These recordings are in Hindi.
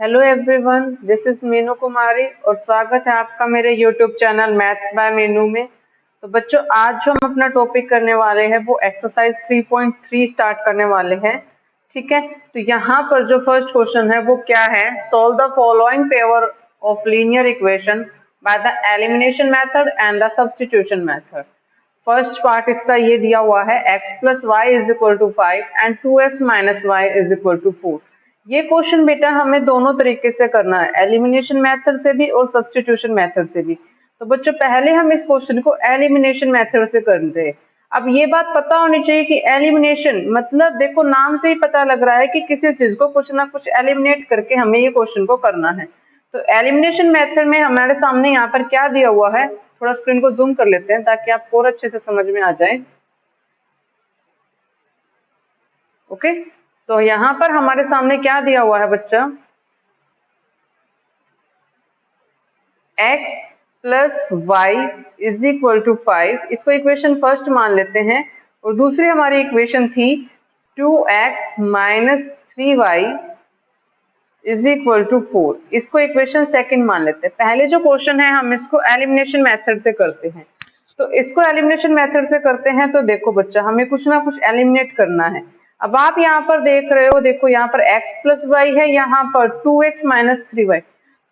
Hello everyone, this is Meenu Kumari और स्वागत है आपका मेरे YouTube channel maths by Meenu में। तो बच्चों, आज जो हम अपना टॉपिक करने वाले हैं वो एक्सरसाइज 3.3 स्टार्ट करने वाले हैं। ठीक है, तो यहाँ पर जो फर्स्ट क्वेश्चन है वो क्या है, solve the following pair of linear equation by the elimination method and the substitution method. First part इसका ये दिया हुआ है, x plus y is equal to 5 and 2x minus y is equal to 4। ये क्वेश्चन बेटा हमें दोनों तरीके से करना है, एलिमिनेशन मेथड से भी और सब्स्टिट्यूशन मेथड से भी। तो बच्चों, पहले हम इस क्वेश्चन को एलिमिनेशन मेथड से करते हैं। अब ये बात पता होनी चाहिए कि एलिमिनेशन मतलब देखो, नाम से ही पता लग रहा है कि किसी चीज को कुछ ना कुछ एलिमिनेट करके हमें ये क्वेश्चन को करना है। तो एलिमिनेशन मेथड में हमारे सामने यहाँ पर क्या दिया हुआ है, थोड़ा स्क्रीन को जूम कर लेते हैं ताकि आपको और अच्छे से समझ में आ जाए। ओके, तो यहाँ पर हमारे सामने क्या दिया हुआ है बच्चा, x plus y is equal to 5, इसको इक्वेशन फर्स्ट मान लेते हैं। और दूसरी हमारी इक्वेशन थी 2x minus 3y is equal to 4, इसको इक्वेशन सेकंड मान लेते हैं। पहले जो क्वेश्चन है हम इसको एलिमिनेशन मेथड से करते हैं। तो इसको एलिमिनेशन मेथड से करते हैं तो देखो बच्चा, हमें कुछ ना कुछ एलिमिनेट करना है। अब आप यहाँ पर देख रहे हो, देखो यहाँ पर x प्लस वाई है, यहाँ पर 2x माइनस 3y।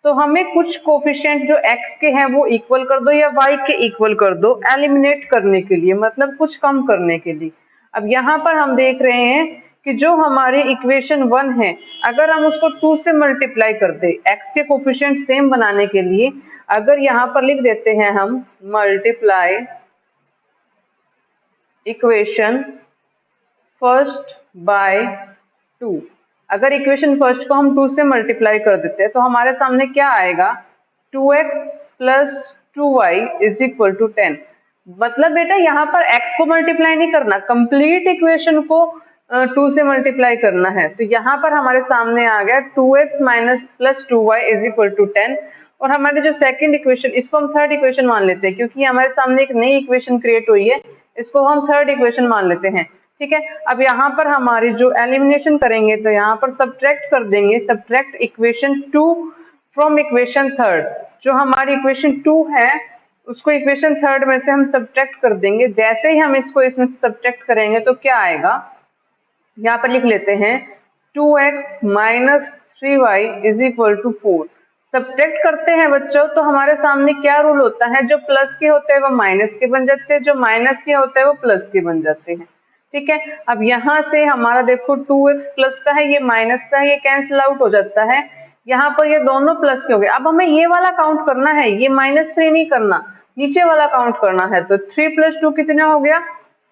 तो हमें कुछ कोफिशिएंट जो x के हैं वो इक्वल कर दो या y के इक्वल कर दो, एलिमिनेट करने के लिए, मतलब कुछ कम करने के लिए। अब यहाँ पर हम देख रहे हैं कि जो हमारी इक्वेशन 1 है, अगर हम उसको 2 से मल्टीप्लाई कर दे x के कोफिशिएंट सेम बनाने के लिए, अगर यहाँ पर लिख देते हैं हम मल्टीप्लाई इक्वेशन फर्स्ट बाय 2, अगर इक्वेशन फर्स्ट को हम 2 से मल्टीप्लाई कर देते हैं तो हमारे सामने क्या आएगा, 2x plus 2y is equal to 10। मतलब बेटा यहाँ पर x को मल्टीप्लाई नहीं करना, कंप्लीट इक्वेशन को 2 से मल्टीप्लाई करना है। तो यहाँ पर हमारे सामने आ गया 2x minus plus 2y is equal to 10। और हमारे जो सेकंड इक्वेशन, इसको हम थर्ड इक्वेशन मान लेते हैं क्योंकि हमारे सामने एक नई इक्वेशन क्रिएट हुई है, इसको हम थर्ड इक्वेशन मान लेते हैं। ठीक है, अब यहाँ पर हमारी जो एलिमिनेशन करेंगे तो यहाँ पर सब्ट्रैक्ट कर देंगे, subtract equation 2 from equation third. जो हमारी इक्वेशन 2 है उसको इक्वेशन थर्ड में से हम सब्ट्रैक्ट कर देंगे। जैसे ही हम इसको इसमें सब्ट्रैक्ट करेंगे तो क्या आएगा, यहाँ पर लिख लेते हैं 2x minus 3y is equal to 4। Subtract करते हैं बच्चों तो हमारे सामने क्या रूल होता है, जो प्लस के होते हैं वो माइनस के बन जाते हैं, जो माइनस के होते हैं वो प्लस के बन जाते हैं। ठीक है, अब यहाँ से हमारा देखो 2x प्लस का है, ये माइनस का है, ये कैंसिल आउट हो जाता है। यहाँ पर ये दोनों प्लस के हो गए। अब हमें ये वाला काउंट करना है, ये -3 नहीं करना, नीचे वाला काउंट करना है। तो 3 प्लस 2 कितना हो गया,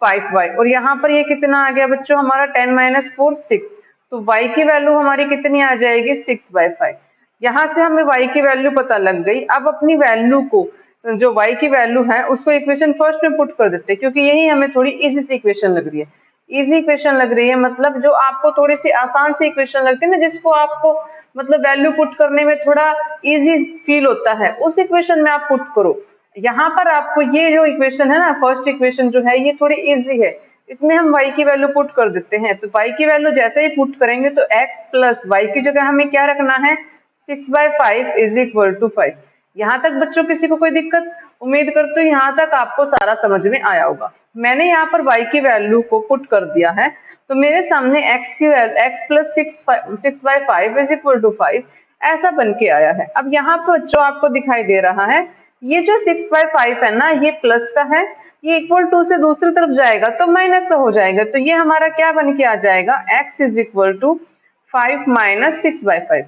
5y। और यहाँ पर ये कितना आ गया बच्चों हमारा, 10 माइनस 4 6। तो y की वैल्यू हमारी कितनी आ जाएगी, 6/5। यहाँ से हमें y की वैल्यू पता लग गई। अब अपनी वैल्यू को, जो y की वैल्यू है उसको इक्वेशन फर्स्ट में पुट कर देते हैं क्योंकि यही हमें थोड़ी इजी सी इक्वेशन लग रही है। इजी इक्वेशन लग रही है मतलब जो आपको थोड़ी सी आसान सी इक्वेशन लगती है ना, जिसको आपको मतलब वैल्यू पुट करने में थोड़ा इजी फील होता है, उस इक्वेशन में आप पुट करो। यहाँ पर आपको ये जो इक्वेशन है ना, फर्स्ट इक्वेशन जो है ये थोड़ी इजी है, इसमें हम y की वैल्यू पुट कर देते हैं। तो y की वैल्यू जैसे ही पुट करेंगे तो x प्लस y की जगह हमें क्या रखना है, 6/5 इज इक्वल टू 5। यहाँ तक बच्चों किसी को कोई दिक्कत, उम्मीद करते हो यहाँ तक आपको सारा समझ में आया होगा। मैंने यहाँ पर y की वैल्यू को पुट कर दिया है तो मेरे सामने x की value x plus 6/5 is equal to 5 ऐसा बन के आया है। अब यहाँ पर जो आपको दिखाई दे रहा है, ये जो 6/5 है ना, ये प्लस का है, ये इक्वल टू से दूसरी तरफ जाएगा तो माइनस का हो जाएगा। तो ये हमारा क्या बन के आ जाएगा, x is equal to 5 minus 6/5।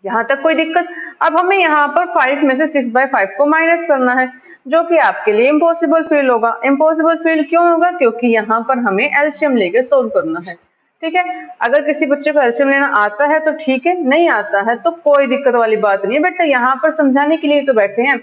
यहाँ तक कोई दिक्कत। अब हमें यहाँ पर 5 में से 6/5 को माइनस करना है, जो कि आपके लिए इम्पॉसिबल फील होगा। इम्पॉसिबल फील क्यों होगा, क्योंकि यहाँ पर हमें एलसीएम लेके सोल्व करना है। ठीक है, अगर किसी बच्चे को एलसीएम लेना आता है तो ठीक है, नहीं आता है तो कोई दिक्कत वाली बात नहीं है बेटा, यहाँ पर समझाने के लिए तो बैठे हैं।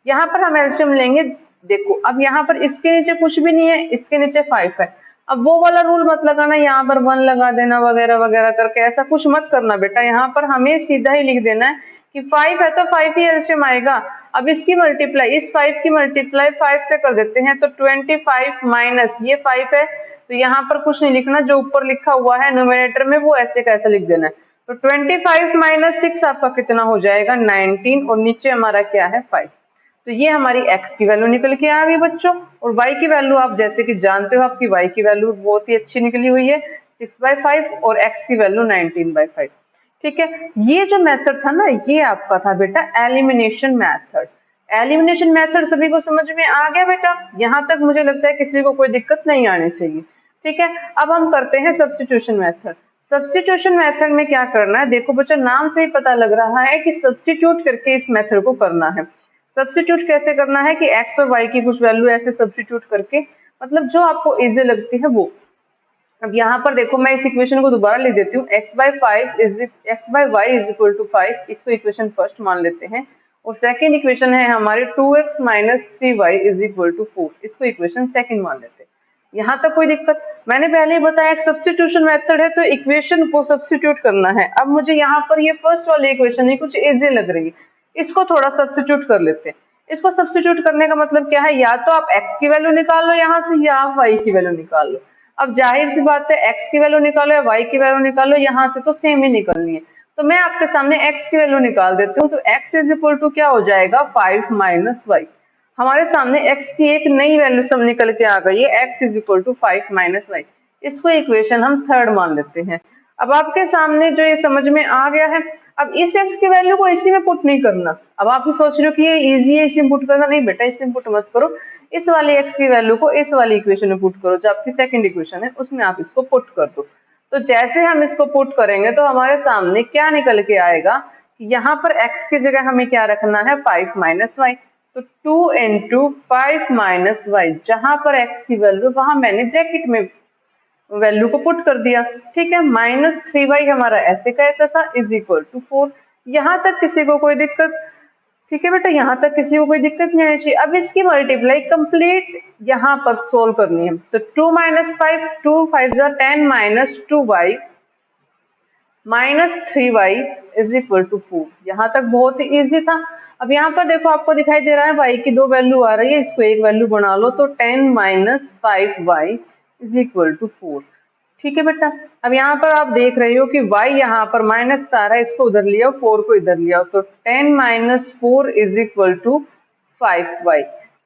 यहाँ पर हम एलसीएम लेंगे। देखो अब यहाँ पर इसके नीचे कुछ भी नहीं है, इसके नीचे 5 है। अब वो वाला रूल मत लगाना, यहाँ पर 1 लगा देना वगैरह वगैरह करके, ऐसा कुछ मत करना बेटा। यहाँ पर हमें सीधा ही लिख देना है कि 5 है तो 5 ही एलसीएम आएगा। अब इसकी मल्टीप्लाई, इस 5 की मल्टीप्लाई 5 से कर देते हैं तो 25 माइनस ये 5 है, तो यहाँ पर कुछ नहीं लिखना, जो ऊपर लिखा हुआ है न्यूमरेटर में वो ऐसे कैसे लिख देना है। तो 25 माइनस 6 आपका कितना हो जाएगा 19, और नीचे हमारा क्या है 5। तो ये हमारी x की वैल्यू निकल के आ गई बच्चों। और y की वैल्यू आप जैसे कि जानते हो, आपकी y की वैल्यू बहुत ही अच्छी निकली हुई है 6/5, और x की वैल्यू 19/5। ठीक है, ये जो मेथड था ना, ये आपका था बेटा एलिमिनेशन मेथड। एलिमिनेशन मेथड सभी को समझ में आ गया बेटा? यहाँ तक मुझे लगता है किसी को कोई दिक्कत नहीं आनी चाहिए। ठीक है, अब हम करते हैं सब्स्टिट्यूशन मेथड। सब्स्टिट्यूशन मेथड में क्या करना है, देखो बच्चों नाम से ही पता लग रहा है कि सब्स्टिट्यूट करके इस मेथड को करना है। सब्स्टिट्यूट कैसे करना है कि x और y की कुछ वैल्यू ऐसे सब्स्टिट्यूट करके, मतलब जो आपको इजी लगती है वो। अब यहाँ पर देखो मैं इस इक्वेशन को दोबारा लिख देती हूँ, x/y इज इक्वल टू 5, इसको इक्वेशन फर्स्ट मान लेते हैं। और सेकेंड इक्वेशन है हमारे 2x minus 3y is equal to 4, इसको इक्वेशन सेकेंड मान लेते हैं। यहाँ तक कोई दिक्कत? मैंने पहले ही बताया सब्स्टिट्यूशन मेथड है तो इक्वेशन को सब्स्टिट्यूट करना है। अब मुझे यहाँ पर ये फर्स्ट वाली इक्वेशन ही कुछ इजी लग रही है, इसको थोड़ा सब्स्टिट्यूट कर लेते हैं। इसको सब्स्टिट्यूट करने का मतलब क्या है, या तो आप x की वैल्यू निकाल लो यहाँ से, या आप y की वैल्यू निकाल लो। अब जाहिर सी बात है x की वैल्यू निकालो या y की वैल्यू निकालो, यहाँ से तो सेम ही निकलनी है। तो मैं आपके सामने x की वैल्यू निकाल देती हूँ। तो x इज इक्वल टू क्या हो जाएगा 5 माइनस वाई। हमारे सामने x की एक नई वैल्यू सब निकल के आ गई है, x is equal to 5 minus y. इसको इक्वेशन हम थर्ड मान लेते हैं। अब आपके सामने जो ये समझ में आ गया है, अब इस x की वैल्यू को इसी में पुट नहीं करना। अब आप सोच रहे हो कि ये इजी है इसी में पुट करना, नहीं बेटा इसी में पुट मत करो। इस वाली x की वैल्यू को इस वाली इक्वेशन में पुट करो, जो आपकी सेकंड इक्वेशन है उसमें आप इसको पुट कर दो। तो जैसे हम इसको पुट करेंगे तो हमारे सामने क्या निकल के आएगा कि यहाँ पर x की जगह हमें क्या रखना है 5 माइनस वाई। तो 2 इंटू 5 माइनस वाई, जहां पर x की वैल्यू वहां मैंने ब्रैकेट में वैल्यू को पुट कर दिया। ठीक है, -3y हमारा ऐसे का ऐसा था इज इक्वल टू 4। यहाँ तक किसी को कोई दिक्कत? ठीक है बेटा, यहाँ तक किसी को कोई दिक्कत नहीं आनी चाहिए। अब इसकी मल्टीप्लाई कंप्लीट यहाँ पर सोल्व करनी है। तो 2 minus 5, 2 5 10 minus 2y minus 3y is equal to 4। यहाँ तक बहुत ही इजी था। अब यहाँ पर देखो आपको दिखाई दे रहा है y की दो वैल्यू आ रही है, इसको एक वैल्यू बना लो। तो 10 minus 5y is equal to 4। ठीक है बेटा, अब यहाँ पर आप देख रहे हो कि y यहाँ पर माइनस का आ रहा है, इसको उधर लिया 4 को इधर लिया। तो 10 minus 4 is equal to 5y।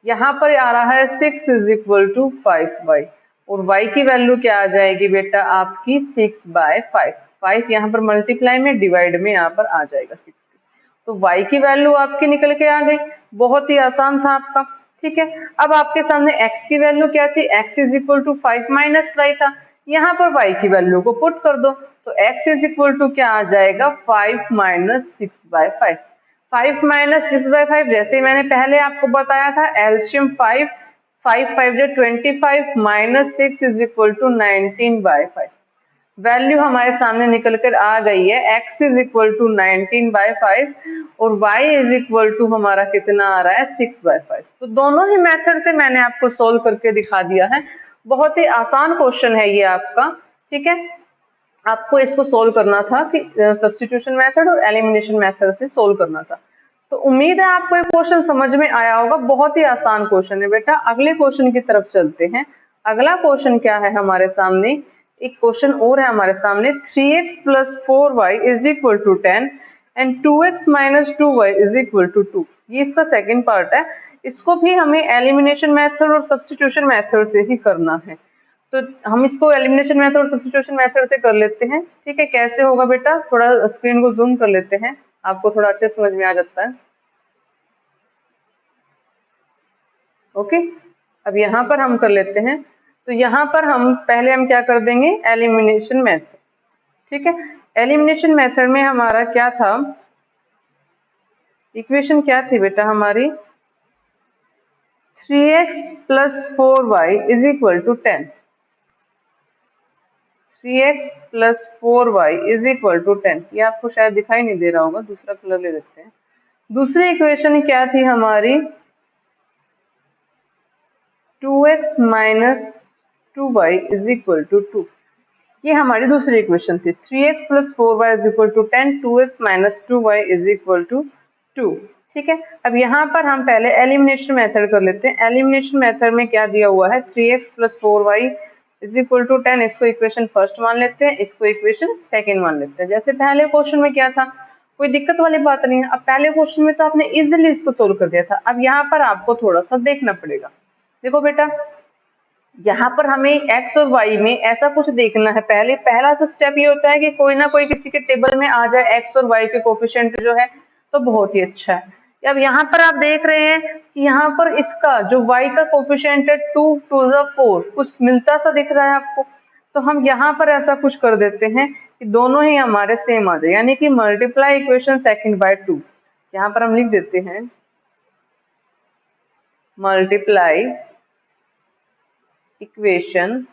यहाँ पर आ रहा है 6 इज इक्वल टू 5y। और y की वैल्यू क्या आ जाएगी बेटा आपकी 6/5। 5 यहाँ पर मल्टीप्लाई में, डिवाइड में यहाँ पर आ जाएगा 6। तो y की वैल्यू आपकी निकल के आ गई। बहुत ही आसान था आपका। ठीक है, अब आपके सामने x की वैल्यू क्या थी, x is equal to 5 minus y था। यहाँ पर y की वैल्यू को पुट कर दो। तो x इज इक्वल टू क्या आ जाएगा 5 माइनस 6/5। 5 माइनस 6/5 जैसे मैंने पहले आपको बताया था, एल्शियम 5, 5 5 जो 25 minus 6 is equal to 19/5। Value हमारे सामने निकल कर आ गई है, x इज इक्वल टू 19/5 और y इज इक्वल टू हमारा कितना आ रहा है 6/5। तो दोनों ही मेथड से मैंने आपको सोल्व करके दिखा दिया है। बहुत ही आसान क्वेश्चन है ये आपका। ठीक है, आपको इसको सोल्व करना था कि सब्स्टिट्यूशन मेथड और एलिमिनेशन मेथड से सोल्व करना था। तो उम्मीद है आपको ये क्वेश्चन समझ में आया होगा। बहुत ही आसान क्वेश्चन है बेटा। अगले क्वेश्चन की तरफ चलते हैं। अगला क्वेश्चन क्या है हमारे सामने, एक क्वेश्चन और है हमारे सामने, 3x plus 4y is equal to 10 and 2x minus 2y is equal to 2। ये इसका सेकेंड पार्ट है। इसको भी हमें एलिमिनेशन मेथड और सब्स्टिट्यूशन मेथड से ही करना है। तो हम इसको एलिमिनेशन मेथड और सब्स्टिट्यूशन मेथड से कर लेते हैं। ठीक है, कैसे होगा बेटा, थोड़ा स्क्रीन को जूम कर लेते हैं, आपको थोड़ा अच्छे समझ में आ जाता है। ओके, अब यहाँ पर हम कर लेते हैं। तो यहाँ पर हम पहले हम क्या कर देंगे, एलिमिनेशन मेथड। ठीक है, एलिमिनेशन मेथड में हमारा क्या था, इक्वेशन क्या थी बेटा हमारी, 3x plus 4y is equal to 10। 3x plus 4y is equal to 10। ये आपको शायद दिखाई नहीं दे रहा होगा, दूसरा कलर ले लेते हैं। दूसरी इक्वेशन क्या थी हमारी, 2x minus 2y is equal to 2। ये हमारी दूसरी इक्वेशन थी। 3x plus 4y is equal to 10, 2x minus 2y is equal to 2। ठीक है, अब यहाँ पर हम पहले एलिमिनेशन मेथड कर लेते हैं। एलिमिनेशन मेथड में क्या दिया हुआ है, 3x plus 4y is equal to 10, इसको इक्वेशन फर्स्ट मान लेते हैं, इसको इक्वेशन सेकंड मान लेते हैं। जैसे पहले क्वेश्चन में क्या था, कोई दिक्कत वाली बात नहीं है। अब पहले क्वेश्चन में तो आपने इजीली इसको सोल्व कर दिया था, अब यहाँ पर आपको थोड़ा सा देखना पड़ेगा। देखो बेटा, यहाँ पर हमें एक्स और वाई में ऐसा कुछ देखना है। पहला तो स्टेप ये होता है कि कोई ना कोई किसी के टेबल में आ जाए एक्स और वाई के कोफिशिएंट जो है, तो बहुत ही अच्छा है। अब यहाँ पर आप देख रहे हैं कि यहाँ पर इसका जो y का कोफिशिएंट है 2 2 4, कुछ मिलता सा दिख रहा है आपको। तो हम यहाँ पर ऐसा कुछ कर देते हैं कि दोनों ही हमारे सेम आ जाए, यानी कि मल्टीप्लाई इक्वेशन सेकंड बाय 2। यहाँ पर हम लिख देते हैं मल्टीप्लाई इक्वेशन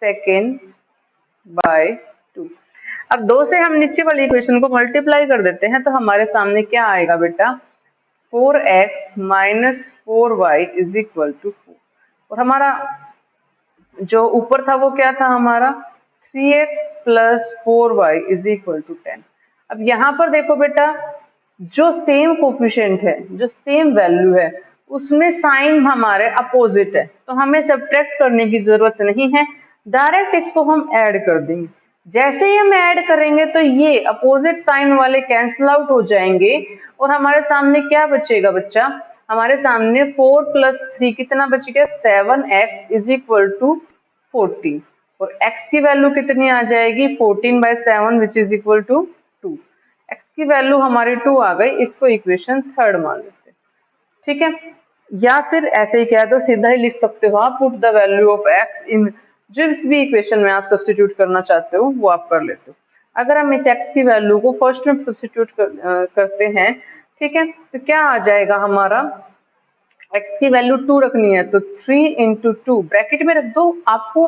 सेकेंड बाय 2। अब 2 से हम नीचे वाली इक्वेशन को मल्टीप्लाई कर देते हैं, तो हमारे सामने क्या आएगा बेटा, 4x minus 4y is equal to 4। और हमारा जो ऊपर था वो क्या था हमारा, 3x plus 4y is equal to 10। अब यहाँ पर देखो बेटा, जो सेम कोफिशिएंट है, जो सेम वैल्यू है, उसमें साइन हमारे अपोजिट है, तो हमें सब्ट्रैक्ट करने की जरूरत नहीं है, डायरेक्ट इसको हम ऐड कर देंगे। जैसे ही हम ऐड करेंगे तो ये अपोजिट साइन वाले कैंसिल आउट हो जाएंगे और हमारे सामने क्या बचेगा बच्चा, हमारे सामने 4 प्लस 3 कितना बच गया, 7x इज इक्वल टू 14। और x की वैल्यू कितनी आ जाएगी, 14/7 which is equal to 2। x की वैल्यू हमारी 2 आ गई, इसको इक्वेशन थर्ड मान लेते हैं। ठीक है, या फिर ऐसे ही क्या तो सीधा ही लिख सकते हो आप, put the value of x इन, जिस भी इक्वेशन में आप सब्स्टिट्यूट करना चाहते हो वो आप कर लेते हो। अगर हम इस x की वैल्यू को फर्स्ट में सब्स्टिट्यूट करते हैं, ठीक है, तो क्या आ जाएगा हमारा, x की वैल्यू 2 रखनी है तो 3 इंटू 2 ब्रैकेट में रख दो, आपको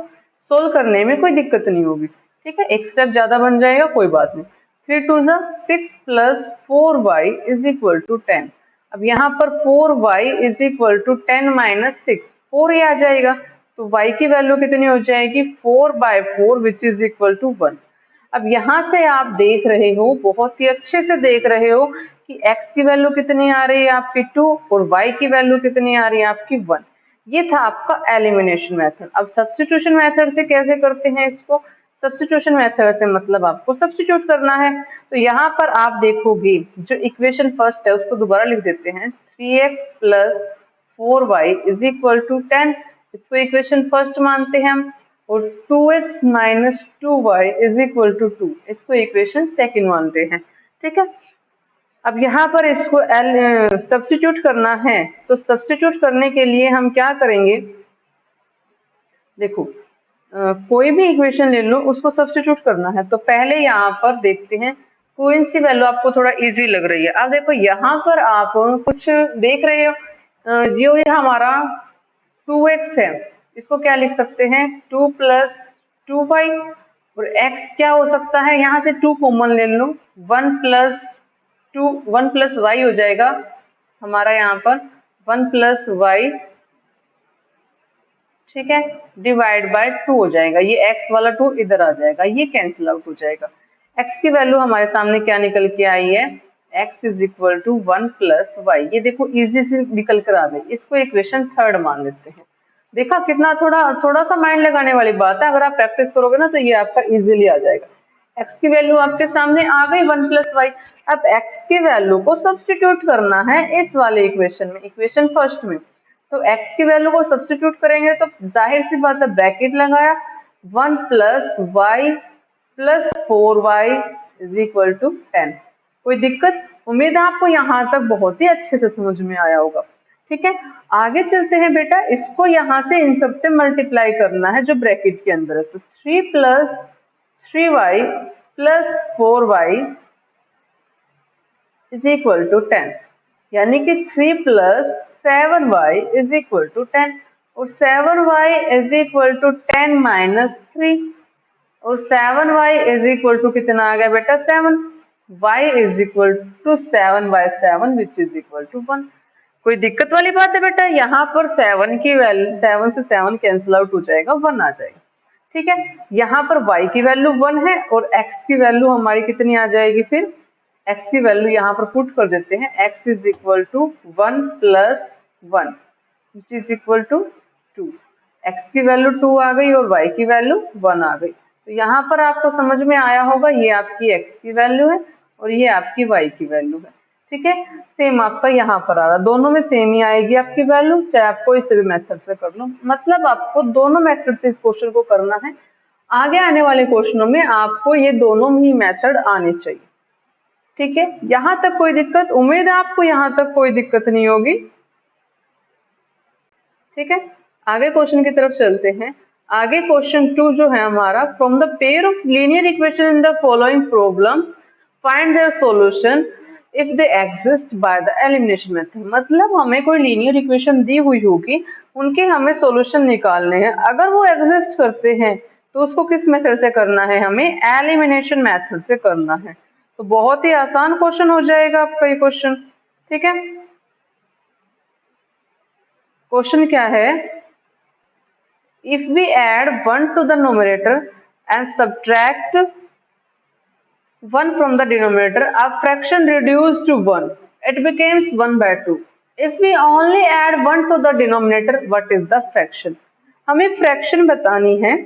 सोल्व करने में कोई दिक्कत नहीं होगी। ठीक है, एक स्टेप ज्यादा बन जाएगा, कोई बात नहीं। 3 2 6 plus 4y is equal to 10। अब यहाँ पर 4y is equal to 10 minus 6, 4 ही आ जाएगा, तो y की वैल्यू कितनी हो जाएगी, 4/4 विच इज इक्वल टू 1। अब यहाँ से आप देख रहे हो, बहुत ही अच्छे से देख रहे हो कि x की वैल्यू कितनी आ रही है आपकी 2 और y की वैल्यू कितनी आ रही है आपकी 1। ये था आपका एलिमिनेशन मेथड। अब सब्स्टिट्यूशन मेथड से कैसे करते हैं इसको, सब्स्टिट्यूशन मेथड से मतलब आपको सब्स्टिट्यूट करना है। तो यहाँ पर आप देखोगे जो इक्वेशन फर्स्ट है उसको दोबारा लिख देते हैं, 3x plus 4y is equal to 10, इसको इक्वेशन फर्स्ट मानते हैं हम। और 2x minus 2y is equal to 2, इसको इक्वेशन सेकंड मानते हैं। ठीक है, अब यहाँ पर इसको सब्स्टिट्यूट करना है, तो सब्स्टिट्यूट करने के लिए हम क्या करेंगे, देखो कोई भी इक्वेशन ले लो उसको सब्स्टिट्यूट करना है, तो पहले यहाँ पर देखते हैं कौन सी वैल्यू आपको थोड़ा इजी लग रही है। अब देखो यहाँ पर आप कुछ देख रहे हो, जो ये हमारा 2x है, इसको क्या लिख सकते हैं, 2 प्लस 2y। और x क्या हो सकता है, यहाँ से 2 कॉमन ले लो, 1 प्लस 1 प्लस वाई हो जाएगा हमारा यहाँ पर 1 प्लस वाई, ठीक है, डिवाइड बाय 2 हो जाएगा, ये x वाला 2 इधर आ जाएगा, ये कैंसिल आउट हो जाएगा। x की वैल्यू हमारे सामने क्या निकल के आई है, x is equal to 1 plus y, ये देखो इजी से निकल कर आ गई, इसको इक्वेशन थर्ड मान लेते हैं। देखा कितना थोड़ा सा माइंड लगाने वाली बात है, अगर आप प्रैक्टिस करोगे ना तो ये आपका इजीली आ जाएगा। x की वैल्यू आपके सामने आ गई 1 प्लस वाई। अब x की वैल्यू को सब्स्टिट्यूट करना है इस वाले इक्वेशन में, इक्वेशन फर्स्ट में। तो x की वैल्यू को सब्स्टिट्यूट करेंगे तो जाहिर सी बात है, ब्रैकेट लगाया, 1 plus y plus 4y is equal to 10। कोई दिक्कत, उम्मीद है आपको यहाँ तक बहुत ही अच्छे से समझ में आया होगा। ठीक है, आगे चलते हैं बेटा, इसको यहाँ से इन सबसे मल्टीप्लाई करना है जो ब्रैकेट के अंदर है, तो 3 plus 3y plus 4y is equal to 10, यानी कि 3 plus 7y is equal to 10, और 7y is equal to 10 minus 3, और 7y इज इक्वल टू कितना आ गया बेटा 7, y is equal to 7/7 which is equal to 1। कोई दिक्कत वाली बात है बेटा, यहाँ पर 7 की वैल्यू, 7 से 7 कैंसिल आउट हो जाएगा, 1 आ जाएगा। ठीक है, यहाँ पर y की वैल्यू 1 है और x की वैल्यू हमारी कितनी आ जाएगी, फिर x की वैल्यू यहाँ पर पुट कर देते हैं, x is equal to 1 plus 1 which is equal to 2। x की वैल्यू 2 आ गई और y की वैल्यू 1 आ गई। तो यहाँ पर आपको समझ में आया होगा, ये आपकी x की वैल्यू है और ये आपकी y की वैल्यू है। ठीक है, सेम आपका यहाँ पर आ रहा, दोनों में सेम ही आएगी आपकी वैल्यू, चाहे आपको इस मेथड से कर लो। मतलब आपको दोनों मेथड से इस क्वेश्चन को करना है। आगे आने वाले क्वेश्चनों में आपको ये दोनों ही मेथड आने चाहिए। ठीक है, यहाँ तक कोई दिक्कत? उम्मीद है आपको यहाँ तक कोई दिक्कत नहीं होगी। ठीक है, आगे क्वेश्चन की तरफ चलते हैं। आगे क्वेश्चन 2 जो है हमारा, from the pair of linear equation in the following problems find their solution if they exist bye the elimination method. मतलब हमें कोई लीनियर इक्वेशन दी हुई होगी, उनके हमें सॉल्यूशन निकालने हैं। अगर वो एग्जिस्ट करते हैं तो उसको किस मेथड से करना है? हमें एलिमिनेशन मेथड से करना है। तो बहुत ही आसान क्वेश्चन हो जाएगा आपका ये क्वेश्चन। ठीक है, क्वेश्चन क्या है? If we add 1 to the numerator and subtract 1 from the denominator, a fraction reduced to 1. It becomes 1 by 2. If we only add 1 to the denominator, what is the fraction? हमें फ्रैक्शन बतानी है,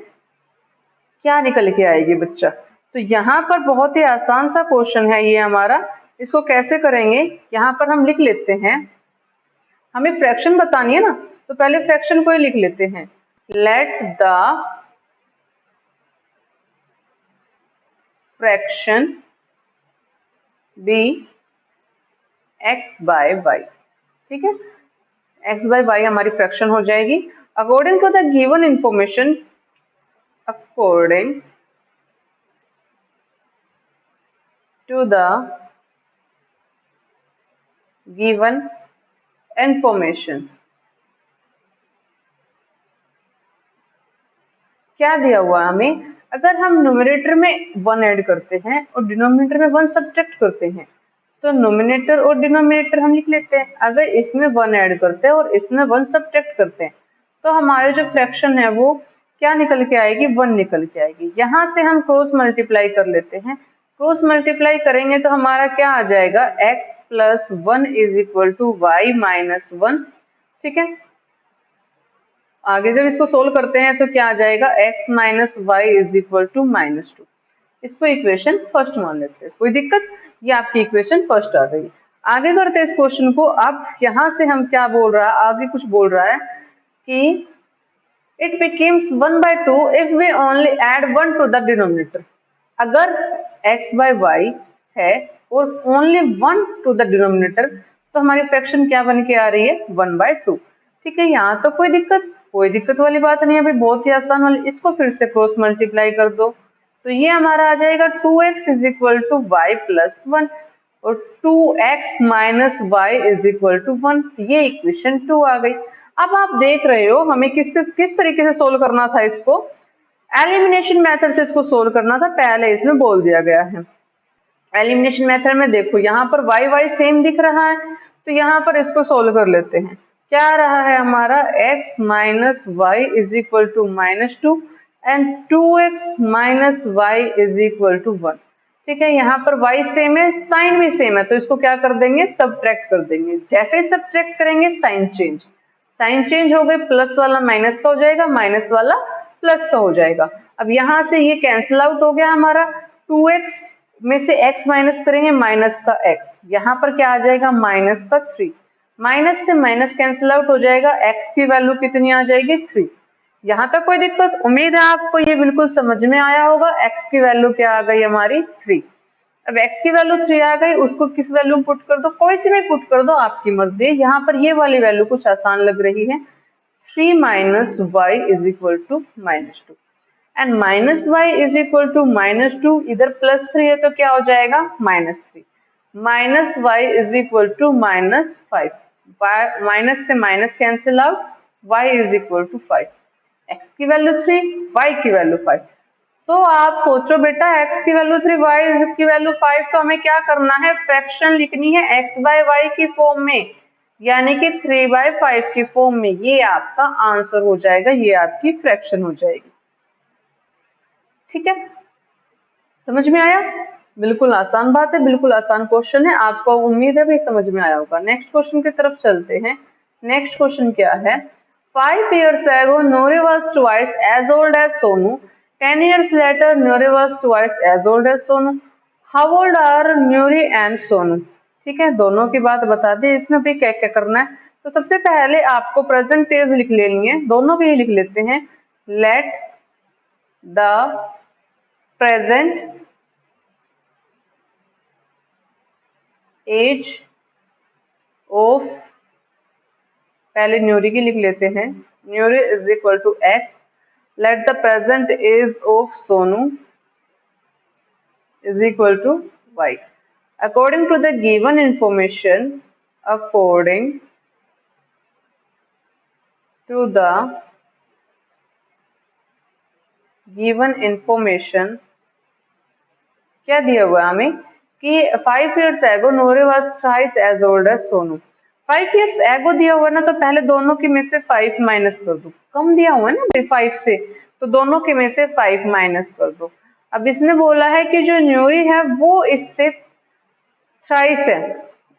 क्या निकल के आएगी बच्चा? तो यहाँ पर बहुत ही आसान सा क्वेश्चन है ये हमारा। इसको कैसे करेंगे, यहाँ पर हम लिख लेते हैं। हमें फ्रैक्शन बतानी है ना, तो पहले फ्रैक्शन को ही लिख लेते हैं। Let the fraction be x by y। ठीक है, x बाय y हमारी फ्रैक्शन हो जाएगी। According to the given information, according to the given information, क्या दिया हुआ है हमें? अगर हम न्यूमरेटर में 1 ऐड करते हैं और डिनोमिनेटर में 1 सब्ट्रैक्ट करते हैं, तो नोमिनेटर और डिनोमिनेटर हम लिख लेते हैं। अगर इसमें 1 ऐड करते हैं और इसमें 1 सब्ट्रैक्ट करते हैं, तो हमारे जो फ्रैक्शन है वो क्या निकल के आएगी? 1 निकल के आएगी। यहाँ से हम क्रॉस मल्टीप्लाई कर लेते हैं। क्रॉस मल्टीप्लाई करेंगे तो हमारा क्या आ जाएगा? x plus 1 is equal to y minus 1। ठीक है, आगे जब इसको सोल्व करते हैं तो क्या आ जाएगा? x minus y is equal to minus 2। इसको इक्वेशन फर्स्ट मान लेते हैं, कोई दिक्कत? ये आपकी इक्वेशन फर्स्ट आ गई। आगे करते हैं इस क्वेश्चन को। अब यहाँ से हम क्या बोल रहा है, आगे कुछ बोल रहा है कि it becomes 1 by 2 if we only add 1 to the denominator. अगर x by y है और ओनली 1 टू द डिनोमिनेटर, तो हमारी फ्रैक्शन क्या बन के आ रही है? 1 by 2। ठीक है, यहाँ तो कोई दिक्कत वाली बात नहीं है, अभी बहुत ही आसान वाली। इसको फिर से क्रॉस मल्टीप्लाई कर दो, तो ये हमारा आ जाएगा 2x is equal to y plus 1 और 2x minus y is equal to 1। ये इक्वेशन 2 आ गई। अब आप देख रहे हो हमें किस तरीके से सोल्व करना था इसको? एलिमिनेशन मेथड से इसको सोल्व करना था, पहले इसमें बोल दिया गया है। एलिमिनेशन मेथड में देखो यहाँ पर y y सेम दिख रहा है, तो यहाँ पर इसको सोल्व कर लेते हैं। क्या रहा है हमारा? x minus y is equal to minus 2 and 2x minus y is equal to 1। ठीक है, यहाँ पर y सेम है, साइन भी सेम है, तो इसको क्या कर देंगे? सब्ट्रैक्ट कर देंगे। जैसे ही सब्ट्रैक्ट करेंगे साइन चेंज हो गए, प्लस वाला माइनस का हो जाएगा, माइनस वाला प्लस का हो जाएगा। अब यहाँ से ये कैंसिल आउट हो गया हमारा। 2x में से x माइनस करेंगे, माइनस का x, यहाँ पर क्या आ जाएगा? माइनस का 3। माइनस से माइनस कैंसिल आउट हो जाएगा, x की वैल्यू कितनी आ जाएगी? 3। यहाँ तक कोई दिक्कत? उम्मीद है आपको ये बिल्कुल समझ में आया होगा। x की वैल्यू क्या आ गई हमारी? 3। अब x की वैल्यू 3 आ गई, उसको किस वैल्यू में पुट कर दो? कोई सी में पुट कर दो, आपकी मर्जी। यहाँ पर ये वाली वैल्यू कुछ आसान लग रही है, 3 minus y is equal to minus 2 and minus y is equal to minus 2। इधर प्लस 3 है तो क्या हो जाएगा? Minus 3। Minus y is equal to minus 5। Minus से minus cancel out, y is equal to 5। x की वैल्यू 3, y की वैल्यू 5। तो आप सोचो बेटा, x की वैल्यू 3, y की वैल्यू 5, तो हमें क्या करना है? फ्रैक्शन लिखनी है x बाय वाई की फॉर्म में, यानी कि 3 बाय 5 की फॉर्म में। ये आपका आंसर हो जाएगा, ये आपकी फ्रैक्शन हो जाएगी। ठीक है, समझ में आया? बिल्कुल आसान बात है, बिल्कुल आसान क्वेश्चन है, आपको उम्मीद है भी समझ में आया होगा। नेक्स्ट क्वेश्चन की तरफ चलते हैं। नेक्स्ट क्वेश्चन क्या है? 5 years ago, Nuri was twice as old as Sonu. 10 years later, Nuri was twice as old as Sonu. How old are Nuri and Sonu? ठीक है, दोनों की बात बता दी। इसमें भी क्या क्या करना है, तो सबसे पहले आपको प्रेजेंट टेंस लिख लेनी है, दोनों के ही लिख लेते हैं। Let the present age of, पहले न्यूरी की लिख लेते हैं, Nuri is equal to x. Let the present age of Sonu is equal to y. According to the given information, according to the given information, क्या दिया हुआ है हमें कि 5 years ago Noor was twice as old as Sonu. 5 years ago दिया हुआ है ना, तो पहले दोनों के में से 5 माइनस कर दो। कम दिया हुआ है ना भाई 5 से, तो दोनों के में से 5 माइनस कर दो। अब इसने बोला है कि जो न्यूरी है वो इससे थ्राइस है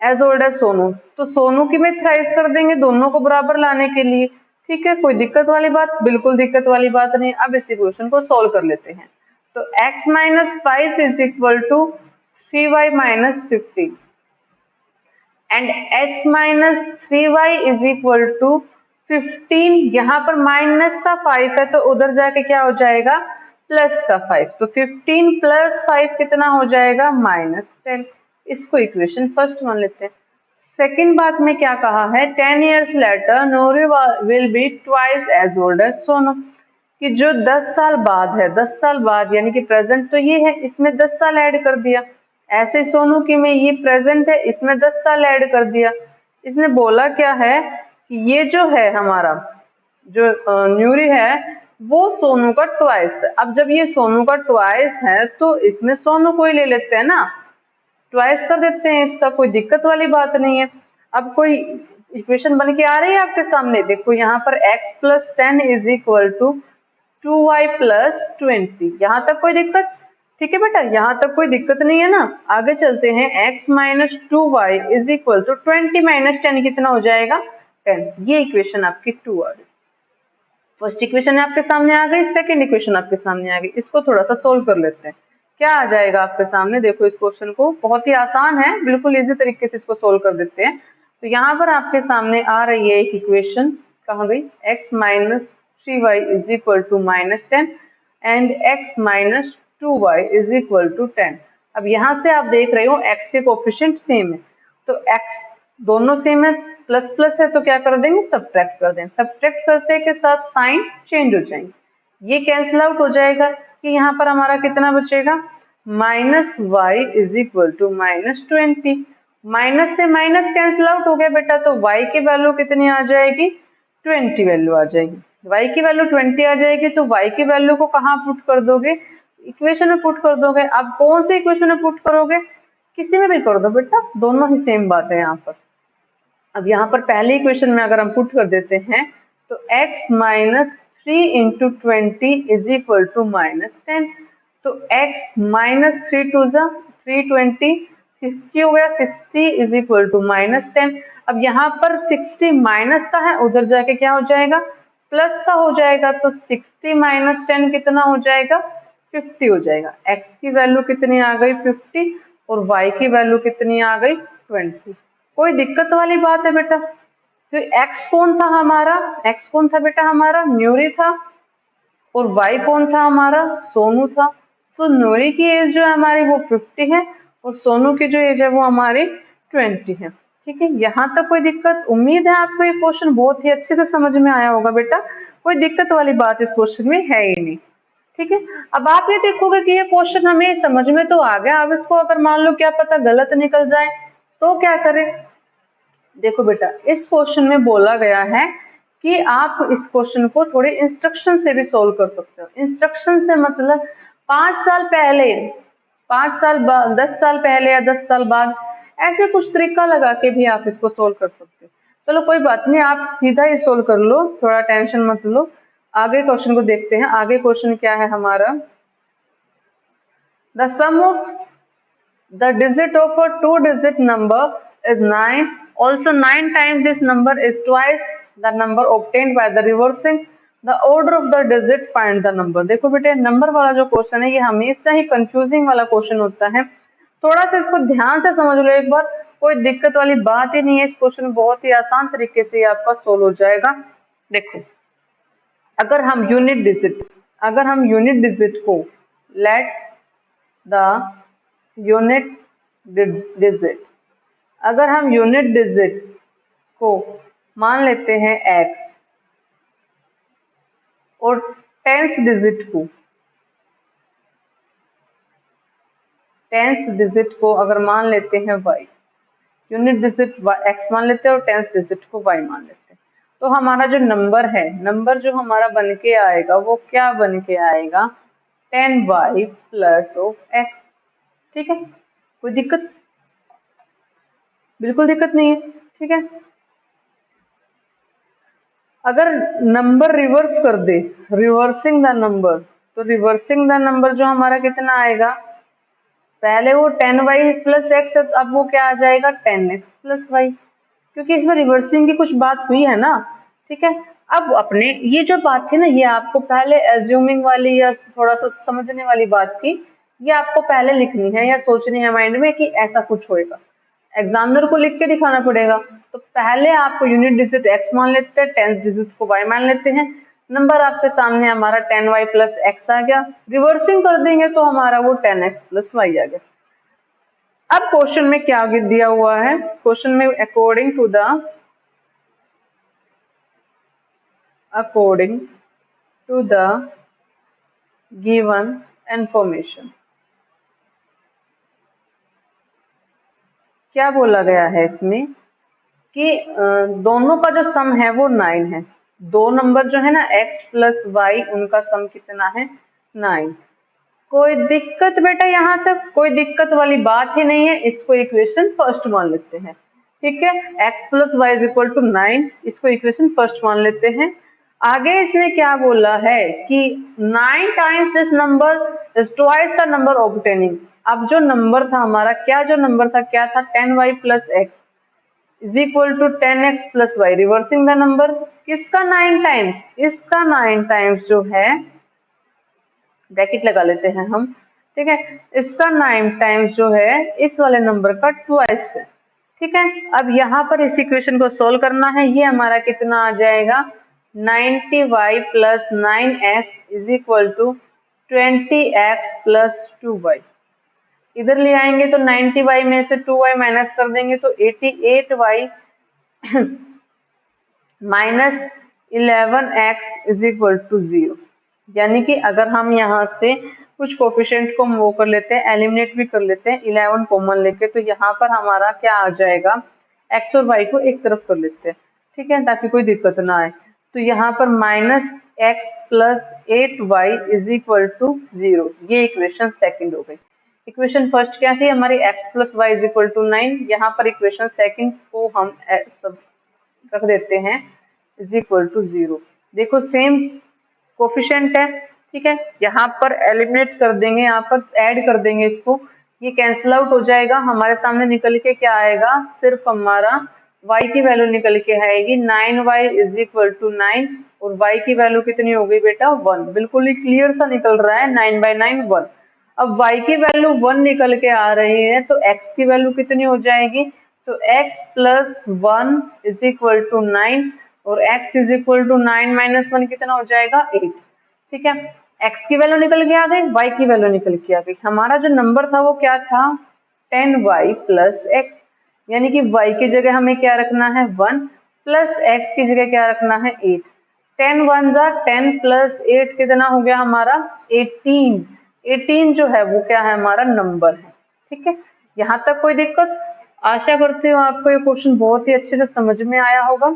एज ओल्ड एज सोनू, तो सोनू की में थ्राइस कर देंगे दोनों को बराबर लाने के लिए। ठीक है, कोई दिक्कत वाली बात? बिल्कुल दिक्कत वाली बात नहीं। अब इस इक्वेशन को सोल्व कर लेते हैं। तो x minus 5 is equal to 3y minus 50 and x minus 3y is equal to 15। यहाँ पर माइनस का 5 है तो उधर जाके क्या हो जाएगा, प्लस का 5। तो 15 प्लस 5 कितना हो जाएगा, -10। इसको इक्वेशन फर्स्ट मान लेते हैं। सेकेंड बात में क्या कहा है, 10 years later Nouri will be twice as old as Sonu, कि जो 10 साल बाद है, 10 साल बाद यानी कि प्रेजेंट तो ये है, इसमें 10 साल ऐड कर दिया। ऐसे सोनू की में ये प्रेजेंट है, इसमें 10 साल ऐड कर दिया। इसने बोला क्या है कि ये जो है हमारा जो न्यूरी है वो सोनू का ट्वाइस है। अब जब ये सोनू का ट्वाइस है तो इसमें सोनू को ही ले लेते हैं ना, ट्वाइस कर देते हैं इसका, कोई दिक्कत वाली बात नहीं है। अब कोई इक्वेशन बन के आ रही है आपके सामने, देखो यहाँ पर x plus 10 is equal to 2y plus 20। यहाँ तक कोई दिक्कत? ठीक है बेटा, यहाँ तक कोई दिक्कत नहीं है ना। आगे चलते हैं, x minus 2y is equal to 20 minus 10 कितना हो जाएगा, 10। ये इक्वेशन आपकी 2 आ गई। फर्स्ट इक्वेशन आपके सामने आ गई, सेकंड इक्वेशन आपके सामने आ गई। इसको थोड़ा सा सोल्व कर लेते हैं। क्या आ जाएगा आपके सामने, देखो इस क्वेश्चन को, बहुत ही आसान है, बिल्कुल इजी तरीके से इसको सोल्व कर देते हैं। तो यहाँ पर आपके सामने आ रही है एक इक्वेशन, कहाँ गई, x minus 3y is equal to -10 and x minus 2y is equal to 10। अब यहाँ से आप देख रहे हो x के कोफिशिएंट सेम है, तो x दोनों सेम है, प्लस प्लस है तो क्या कर देंगे, सब्ट्रैक्ट कर देंगे। सब्ट्रैक्ट करते के साथ साइन चेंज हो जाएंगे, ये कैंसिल आउट हो जाएगा कि यहाँ पर हमारा कितना बचेगा, minus y is equal to -20। Minus से माइनस कैंसिल आउट हो गया बेटा, तो y की वैल्यू कितनी आ जाएगी, 20 वैल्यू आ जाएगी। y की वैल्यू 20 आ जाएगी, तो y की वैल्यू को कहाँ पुट कर दोगे, इक्वेशन में पुट कर दोगे। अब कौन सी इक्वेशन में पुट करोगे, किसी में भी कर दो बेटा, दोनों ही सेम बात है यहाँ पर। अब यहाँ पर पहले इक्वेशन में अगर हम पुट कर देते हैं तो x minus 3 into 20 is equal to -10। तो x माइनस 3 टू जा 320, 60 हो गया, 60 इज इक्वल टू -10। अब यहाँ पर 60 माइनस का है, उधर जाके क्या हो जाएगा, प्लस का हो जाएगा। तो 60 माइनस 10 कितना हो जाएगा, 50 हो जाएगा। x की वैल्यू कितनी आ गई, 50, और y की वैल्यू कितनी आ गई, 20। कोई दिक्कत वाली बात है बेटा? तो x कौन था हमारा, x कौन था बेटा हमारा, न्यूरी था, और y कौन था हमारा, सोनू था। तो न्यूरी की एज जो है हमारी वो 50 है, और सोनू की जो एज है वो हमारी 20 है। ठीक है, यहाँ तक कोई दिक्कत? उम्मीद है आपको ये क्वेश्चन बहुत ही अच्छे से समझ में आया होगा बेटा, कोई दिक्कत वाली बात इस क्वेश्चन में है ही नहीं। ठीक है, अब आप ये देखोगे कि ये क्वेश्चन हमें समझ में तो आ गया, अब इसको अगर मान लो क्या पता गलत निकल जाए तो क्या करें। देखो बेटा, इस क्वेश्चन में बोला गया है कि आप इस क्वेश्चन को थोड़े इंस्ट्रक्शन से भी सोल्व कर सकते हो। इंस्ट्रक्शन से मतलब 5 साल पहले, 5 साल बाद, 10 साल पहले या 10 साल बाद, ऐसे कुछ तरीका लगा के भी आप इसको सोल्व कर सकते हो। चलो कोई बात नहीं, आप सीधा ही सोल्व कर लो, थोड़ा टेंशन मत लो। आगे क्वेश्चन को देखते हैं। आगे क्वेश्चन क्या है हमारा, the sum of the digit of a 2-digit number is 9. Also 9 times this number is twice the number obtained by the reversing the order of the digit find the number. देखो बेटे नंबर वाला जो क्वेश्चन है ये हमेशा ही कंफ्यूजिंग वाला क्वेश्चन होता है, थोड़ा सा इसको ध्यान से समझ लो एक बार, कोई दिक्कत वाली बात ही नहीं है, इस क्वेश्चन बहुत ही आसान तरीके से ये आपका सोल्व हो जाएगा। देखो अगर हम यूनिट डिजिट को लेट द यूनिट डिजिट अगर हम यूनिट डिजिट को मान लेते हैं x और टेंथ डिजिट को अगर मान लेते हैं y, यूनिट डिजिट x मान लेते हैं और टेंथ डिजिट को y मान लेते हैं, तो हमारा जो नंबर जो हमारा बन के आएगा वो क्या बन के आएगा, 10y प्लस ऑफ x। ठीक है, कोई दिक्कत, बिल्कुल दिक्कत नहीं है। ठीक है, अगर नंबर रिवर्स कर दे, रिवर्सिंग द नंबर, तो रिवर्सिंग द नंबर जो हमारा कितना आएगा, पहले वो 10y प्लस एक्स, अब वो क्या आ जाएगा 10x प्लस वाई, क्योंकि इसमें रिवर्सिंग की कुछ बात हुई है ना। ठीक है, अब अपने ये जो बात थी ना, ये आपको पहले एज्यूमिंग वाली या थोड़ा सा समझने वाली बात थी, ये आपको पहले लिखनी है या सोचनी है माइंड में कि ऐसा कुछ होएगा, एग्जामिनर को लिख के दिखाना पड़ेगा। तो पहले आपको यूनिट डिजिट x मान लेते हैं, टेंथ डिजिट को y मान लेते हैं, नंबर आपके सामने हमारा 10y प्लस एक्स आ गया, रिवर्सिंग कर देंगे तो हमारा वो 10x प्लस वाई आ गया। अब क्वेश्चन में क्या दिया हुआ है, क्वेश्चन में according to the given information क्या बोला गया है इसमें कि दोनों का जो सम है वो 9 है, दो नंबर जो है ना x प्लस वाई उनका सम कितना है 9। कोई दिक्कत बेटा, यहाँ तक कोई दिक्कत वाली बात ही नहीं है, इसको इक्वेशन फर्स्ट मान लेते हैं। ठीक है, x plus y is equal to 9, इसको इक्वेशन फर्स्ट मान लेते हैं। आगे इसने क्या बोला है कि 9 times this number is twice the number obtaining. अब जो नंबर था हमारा, जो नंबर था क्या था, 10y plus x is equal to 10x plus y, reversing the number किसका 9 टाइम्स, इसका 9 टाइम्स जो है, ब्रैकेट लगा लेते हैं हम। ठीक है, इसका 9 टाइम्स जो है इस वाले नंबर का ट्वाइस है। ठीक है, अब यहाँ पर इस इक्वेशन को सोल्व करना है, ये हमारा कितना आ जाएगा 90y plus 9x is equal to 20x plus 2y। इधर ले आएंगे तो 90y में से 2y माइनस कर देंगे तो 88y minus 11x is equal to 0। यानी कि अगर हम यहाँ से कुछ कोफिशिएंट को वो कर लेते हैं, एलिमिनेट भी कर लेते हैं, 11 कॉमन लेके, तो यहाँ पर हमारा क्या आ जाएगा, x और y को एक तरफ कर लेते हैं। ठीक है, ताकि कोई दिक्कत ना आए, तो यहाँ पर minus x plus 8y is equal to 0, ये इक्वेशन सेकंड हो गई। इक्वेशन फर्स्ट क्या थी हमारी, x plus y is equal to 9, यहाँ पर इक्वेशन सेकंड को हम सब रख देते हैं इज इक्वल टू 0। देखो सेम कोफिशिएंट है। ठीक है, यहाँ पर एलिमिनेट कर देंगे, यहाँ पर ऐड कर देंगे इसको, ये कैंसिल आउट हो जाएगा, हमारे सामने निकल के क्या आएगा, सिर्फ हमारा y की वैल्यू निकल के आएगी 9y इज इक्वल टू 9, और y की वैल्यू कितनी हो गई बेटा 1, बिल्कुल ही क्लियर सा निकल रहा है, 9/9 1। अब y की वैल्यू 1 निकल के आ रही है तो x की वैल्यू कितनी हो जाएगी, तो x plus 1 is equal to 9, और x is equal to 9 minus 1 कितना हो जाएगा 8। ठीक है, x की वैल्यू निकल के आ गई, y की वैल्यू निकल के आ गई, हमारा जो नंबर था वो क्या था 10y प्लस x, यानी कि y की जगह हमें क्या रखना है 1, प्लस x की जगह क्या रखना है 8। 10 1 जा 10 प्लस 8 कितना हो गया हमारा 18। 18 जो है वो क्या है हमारा नंबर है। ठीक है, यहाँ तक कोई दिक्कत, आशा करती हूँ आपको ये क्वेश्चन बहुत ही अच्छे से समझ में आया होगा।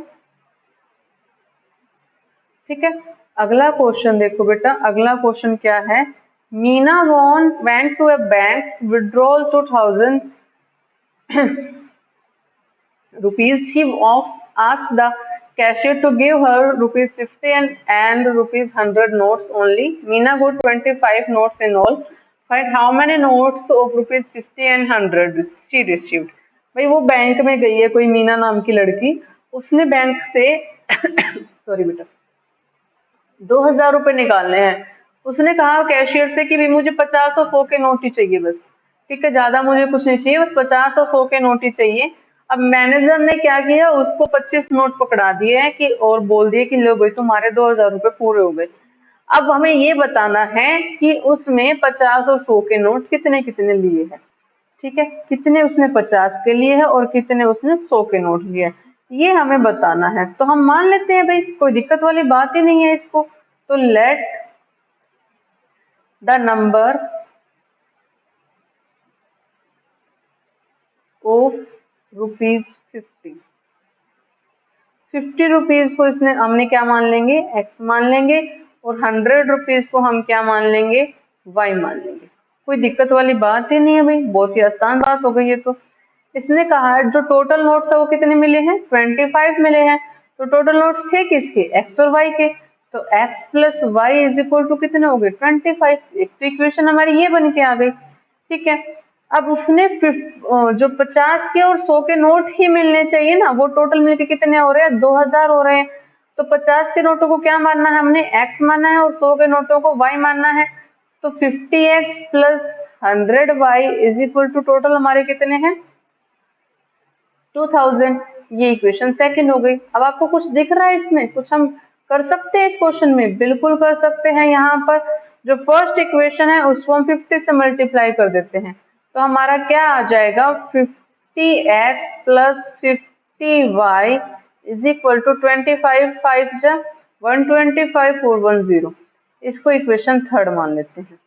ठीक है, अगला क्वेश्चन देखो बेटा, अगला क्वेश्चन क्या है, Meena went to a bank withdrawal 2000 rupees. She asked the cashier to give her rupees 50 and rupees 100 notes only. Meena got 25 notes in all. Find how many notes of rupees 50 and 100 she received. भाई वो बैंक में गई है कोई मीना नाम की लड़की, उसने बैंक से सॉरी बेटा, 2000 रुपये निकालने हैं। उसने कहा कैशियर से कि भी मुझे 50 और 100 के नोट ही चाहिए बस, ठीक है, ज्यादा मुझे कुछ नहीं चाहिए, बस 50 और 100 के नोट ही चाहिए। अब मैनेजर ने क्या किया, उसको 25 नोट पकड़ा दिए हैं कि और बोल दिए कि लो भाई तुम्हारे 2000 रुपये पूरे हो गए। अब हमें ये बताना है कि उसमें 50 और 100 के नोट कितने कितने लिए हैं, ठीक है, कितने उसने 50 के लिए है और कितने उसने 100 के नोट लिए हैं, ये हमें बताना है। तो हम मान लेते हैं भाई, कोई दिक्कत वाली बात ही नहीं है इसको। तो let the number of ₹50, 50 rupees को इसने हमने क्या मान लेंगे, एक्स मान लेंगे, और 100 रुपीज को हम क्या मान लेंगे, वाई मान लेंगे। कोई दिक्कत वाली बात ही नहीं है भाई, बहुत ही आसान बात हो गई है। तो इसने कहा है जो टोटल नोट्स है वो कितने मिले हैं, 25 मिले हैं। तो टोटल नोट्स थे किसके, एक्स और वाई के। तो x plus y is equal to कितने हो गए, 25। एक तो इक्वेशन हमारी ये बन के आ गई, ठीक है। अब उसने जो 50 के और 100 के नोट ही मिलने चाहिए ना, वो टोटल मिलके कितने हो रहे हैं, 2000 हो रहे हैं। तो 50 के नोटों को क्या मानना है हमने, एक्स मानना है, और 100 के नोटों को वाई मानना है। तो 50x plus 100y is equal to total हमारे कितने हैं, 2000। ये इक्वेशन सेकंड हो गई। अब आपको कुछ दिख रहा है इसमें, कुछ हम कर सकते हैं इस क्वेश्चन में, बिल्कुल कर सकते हैं। यहाँ पर जो फर्स्ट इक्वेशन है उसको हम 50 से मल्टीप्लाई कर देते हैं, तो हमारा क्या आ जाएगा, 50x plus 50y is equal to 25, 5 जा 125, 410। इसको इक्वेशन थर्ड मान लेते हैं,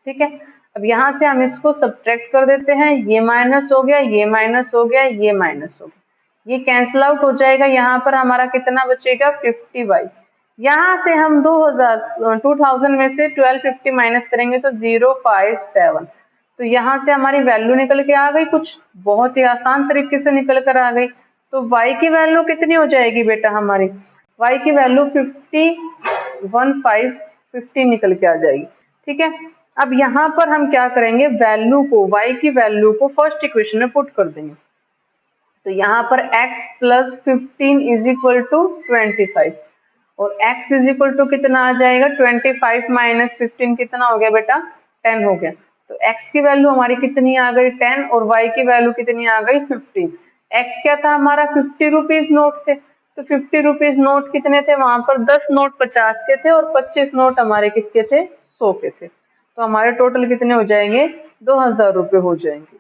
ठीक है। अब यहाँ से हम इसको सब्ट्रैक्ट कर देते हैं, ये माइनस हो गया, ये माइनस हो गया, ये माइनस हो गया, ये कैंसिल आउट हो जाएगा। यहाँ पर हमारा कितना बचेगा, 50y। यहाँ से हम 2000 में से 1250 माइनस करेंगे तो 057। तो यहाँ से हमारी वैल्यू निकल के आ गई, कुछ बहुत ही आसान तरीके से निकल कर आ गई। तो y की वैल्यू कितनी हो जाएगी बेटा हमारी, y की वैल्यू 50 निकल के आ जाएगी, ठीक है। अब यहाँ पर हम क्या करेंगे, वैल्यू को, y की वैल्यू को फर्स्ट इक्वेशन में पुट कर देंगे। तो यहाँ पर x plus 15 is equal to 25, और x इज इक्वल टू कितना आ जाएगा, 25 माइनस 15 कितना हो गया बेटा, 10 हो गया। तो x की वैल्यू हमारी कितनी आ गई, 10, और y की वैल्यू कितनी आ गई, 15। x क्या था हमारा, 50 रुपीज नोट थे। तो 50 रुपीज नोट कितने थे, वहां पर 10 नोट 50 के थे और 25 नोट हमारे किसके थे, 100 के थे। तो हमारे टोटल कितने हो जाएंगे, 2000 रुपये हो जाएंगे,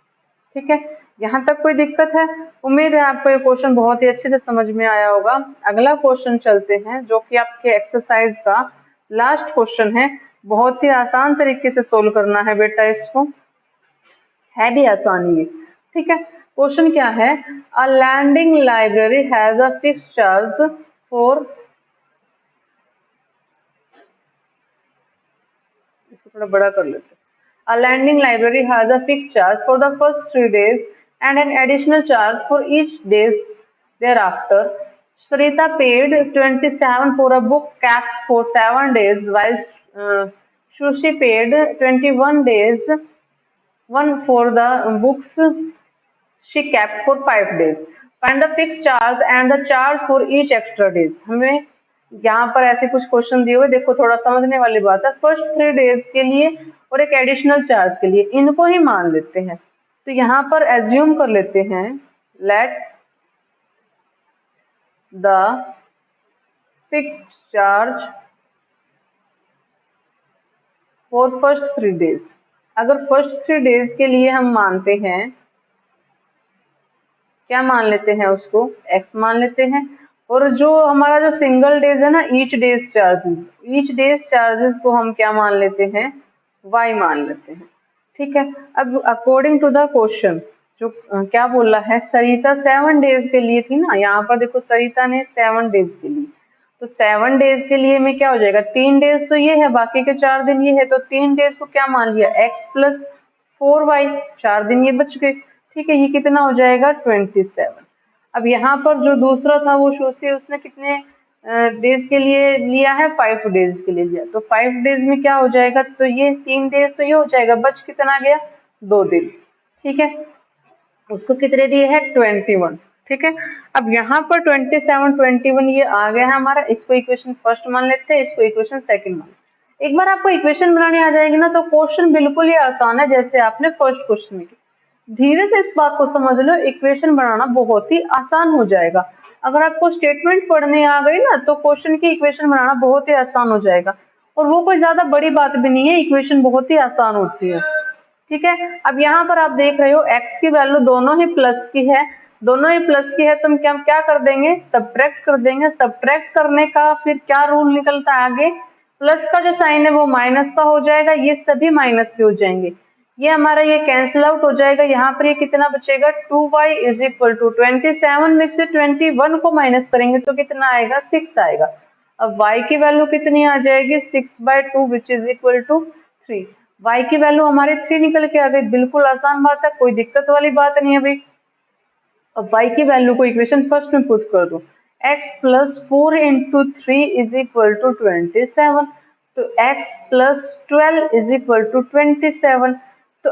ठीक है। यहाँ तक कोई दिक्कत है, उम्मीद है आपको ये क्वेश्चन बहुत ही अच्छे से समझ में आया होगा। अगला क्वेश्चन चलते हैं, जो कि आपके एक्सरसाइज का लास्ट क्वेश्चन है। बहुत ही आसान तरीके से सोल्व करना है बेटा इसको, है भी आसान ये, ठीक है। क्वेश्चन क्या है, a lending library has a fixed charge for, इसको थोड़ा बड़ा कर लेते हैं। A landing library has a fixed charge for the first 3 days and an additional charge for each days thereafter. Sarita paid 27 for a book capped for 7 days, while Shushi paid 21 days, one for the books she kept for 5 days. Find the fixed charge and the charge for each extra days. हमें यहाँ पर ऐसे कुछ क्वेश्चन दिए हुए, देखो थोड़ा समझने वाली बात है। फर्स्ट 3 डेज के लिए और एक एडिशनल चार्ज के लिए, इनको ही मान लेते हैं। तो यहाँ पर एज्यूम कर लेते हैं, let the fixed charge for first 3 days. अगर फर्स्ट 3 डेज के लिए हम मानते हैं, क्या मान लेते हैं उसको, x मान लेते हैं। और जो हमारा जो सिंगल डेज है ना, ईच डेज चार्जेस को हम क्या मान लेते हैं, y मान लेते हैं, ठीक है। अब अकॉर्डिंग टू द क्वेश्चन, जो क्या बोला है, सरिता 7 डेज के लिए थी ना, यहाँ पर देखो सरिता ने 7 डेज के लिए, तो 7 डेज के लिए में क्या हो जाएगा, 3 डेज तो ये है, बाकी के 4 दिन ये है, तो 3 डेज को क्या मान लिया, x प्लस 4y, 4 दिन ये बच गए, ठीक है। ये कितना हो जाएगा, 27। अब यहाँ पर जो दूसरा था वो शोषी, उसने कितने डेज के लिए लिया है, 5 डेज के लिए लिया। तो 5 डेज में क्या हो जाएगा, तो ये 3 डेज तो ये हो जाएगा, बच कितना गया, 2 दिन, ठीक है। उसको कितने दिए हैं, 21। ठीक है। अब यहाँ पर 27 21 ये आ गया है हमारा, इसको इक्वेशन फर्स्ट मान लेते हैं, इसको इक्वेशन सेकंड मान। एक बार आपको इक्वेशन बनानी आ जाएगी ना तो क्वेश्चन बिल्कुल ही आसान है, जैसे आपने फर्स्ट क्वेश्चन में किया। धीरे से इस बात को समझ लो, इक्वेशन बनाना बहुत ही आसान हो जाएगा। अगर आपको स्टेटमेंट पढ़ने आ गई ना तो क्वेश्चन की इक्वेशन बनाना बहुत ही आसान हो जाएगा, और वो कोई ज्यादा बड़ी बात भी नहीं है, इक्वेशन बहुत ही आसान होती है। ठीक है। अब यहाँ पर आप देख रहे हो x की वैल्यू दोनों ही प्लस की है, दोनों ही प्लस की है तो हम क्या कर देंगे, सब्ट्रैक्ट कर देंगे। सब्ट्रैक्ट करने का फिर क्या रूल निकलता है आगे, प्लस का जो साइन है वो माइनस का हो जाएगा, ये सभी माइनस के हो जाएंगे, ये हमारा ये कैंसिल आउट हो जाएगा। यहाँ पर ये कितना बचेगा, 2y इज इक्वल टू 27 में से 21 को माइनस करेंगे तो कितना आएगा, 6 आएगा। अब y की वैल्यू कितनी आ जाएगी, 6/2 which is equal to 3। y की वैल्यू हमारे 3 निकल के आ गई, बिल्कुल आसान बात है, कोई दिक्कत वाली बात नहीं है भाई। अब y की वैल्यू को इक्वेशन फर्स्ट में पुट कर दो, x plus 4 into 3 is equal to 27, तो x plus 12 is equal to 27, तो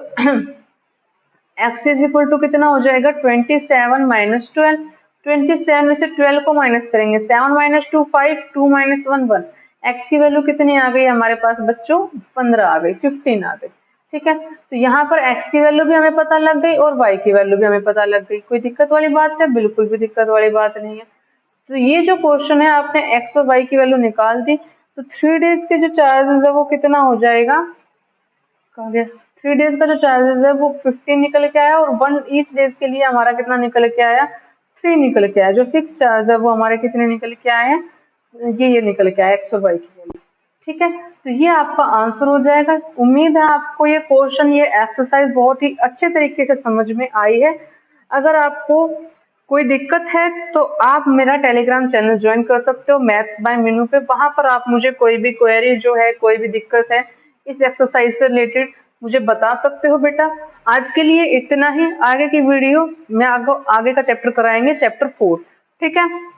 x इज इक्वल टू कितना हो जाएगा, 27 माइनस 12, 27 में से 12 को माइनस करेंगे, 7 माइनस 2 5, 2 माइनस 1 1, x की वैल्यू कितनी आ गई हमारे पास बच्चों, 15 आ गई, 15 आ गई। ठीक है, तो यहाँ पर x की वैल्यू भी हमें पता लग गई और y की वैल्यू भी हमें पता लग गई, कोई दिक्कत वाली बात है, बिल्कुल भी दिक्कत वाली बात नहीं है। तो ये जो क्वेश्चन है आपने x और y की वैल्यू निकाल दी, तो 3 डेज के जो चार्जेस है वो कितना हो जाएगा, कहाँ गया, 3 डेज का जो चार्जेस है वो 15 निकल के आया, और 1 ईच डेज के लिए हमारा कितना निकल के आया, 3 निकल के आया। जो फिक्स चार्ज है वो हमारे कितने निकल के आए हैं, ये निकल के आया, 122 की वैल्यू। ठीक है, तो ये आपका आंसर हो जाएगा। उम्मीद है आपको ये क्वेश्चन, ये एक्सरसाइज बहुत ही अच्छे तरीके से समझ में आई है। अगर आपको कोई दिक्कत है तो आप मेरा टेलीग्राम चैनल ज्वाइन कर सकते हो, मैथ्स बाय मीनू पे। वहां पर आप मुझे कोई भी क्वेरी जो है, कोई भी दिक्कत है इस एक्सरसाइज से रिलेटेड मुझे बता सकते हो बेटा। आज के लिए इतना ही, आगे की वीडियो में आगे का चैप्टर कराएंगे, चैप्टर 4। ठीक है।